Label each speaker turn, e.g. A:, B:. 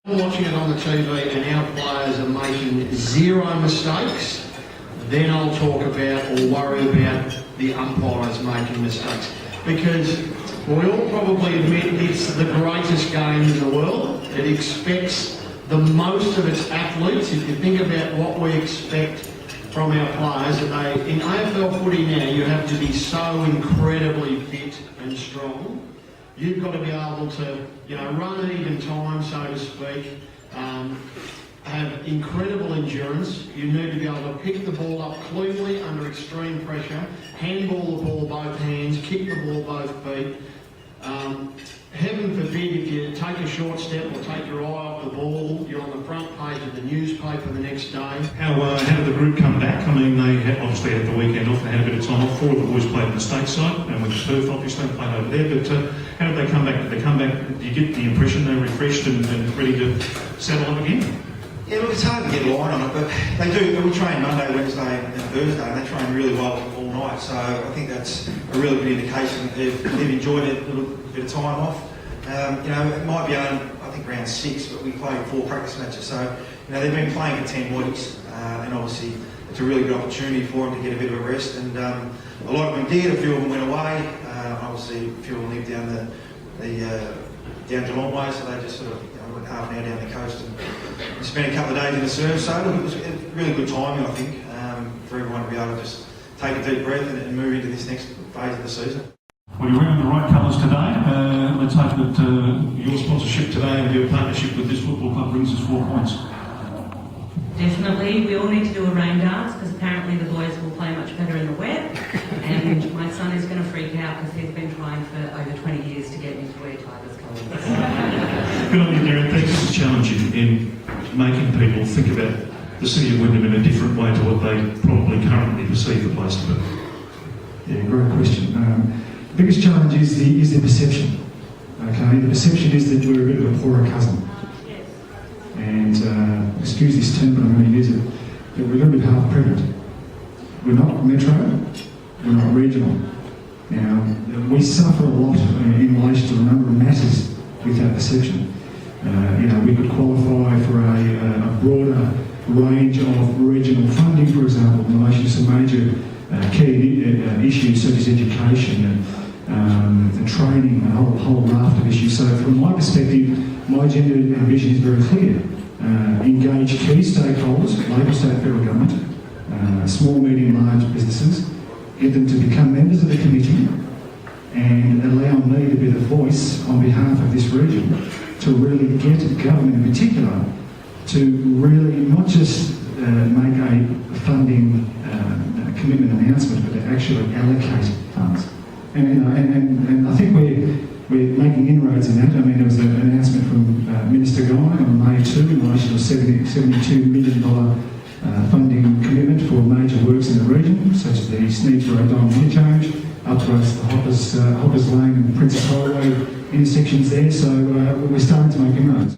A: I'm watching it on the TV and our players are making zero mistakes, then I'll talk about or worry about the umpires making mistakes. Because we all probably admit it's the greatest game in the world. It expects the most of its athletes. If you think about what we expect from our players, in AFL footy now, you have to be so incredibly fit and strong. You've got to be able to, run even time, so to speak, have incredible endurance. You need to be able to pick the ball up cleanly under extreme pressure, handball the ball both hands, kick the ball both feet. Heaven forbid if you take a short step or take your eye off the ball, you're on the front page of the newspaper the next day.
B: How did the group come back? I mean, they obviously had the weekend off, they had a bit of time off. 4 of the boys played in the stateside, and with Perth obviously played over there, but how did they come back? Did they come back, do you get the impression they're refreshed and ready to saddle up again?
C: Yeah, look, it's hard to get a line on it, but they do. We train Monday, Wednesday and Thursday, and they train really well all night, so I think that's a really good indication that they've enjoyed it, a little bit of time off. It might be only, I think, round 6, but we played 4 practice matches, so they've been playing for 10 weeks, and obviously it's a really good opportunity for them to get a bit of a rest, and a lot of them did. A few of them went away. Obviously, a few of them lived down down Geelong way, so they just sort of went half an hour down the coast and spent a couple of days in the surf. So it was a really good timing, I think, for everyone to be able to just take a deep breath and move into this next phase of the season.
B: Well, you're wearing the right colours today. Let's hope that your sponsorship today and your partnership with this football club brings us 4 points.
D: Definitely. We all need to do a rain dance because apparently the boys will play much better in the wet. And my son is going to freak out because he's been trying for over 20 years to get me to wear Tigers colours.
B: Good on you, Darren. Thanks for the challenge in making people think about the city of Wyndham in a different way to what they probably currently perceive the place to be.
E: Yeah, great question. The biggest challenge is the perception. Okay, the perception is that we're a bit of a poorer cousin.
D: Yes.
E: And excuse this term, but I'm going to use it. But we're a little bit half pregnant. We're not metro. We're not regional. Now we suffer a lot in relation to a number of matters with that perception. We could qualify for a broader range of regional funding, for example, in relation to some major key issues such as education and training, and a whole raft of issues. So from my perspective, my agenda and vision is very clear. Engage key stakeholders, local, state, federal government, small, medium, large businesses, get them to become members of the committee and allow me to be the voice on behalf of this region to really get government in particular to really not just make a funding commitment announcement, but to actually allocate funds. And I think we're making inroads in that. I mean, there was an announcement from Minister Guy on May 2 in relation to a $72 million funding commitment for major works in the region, such as the Sneeds Road Diamond Interchange, upgrades to the Hoppers Lane and Princess Highway intersections there. So we're starting to make inroads.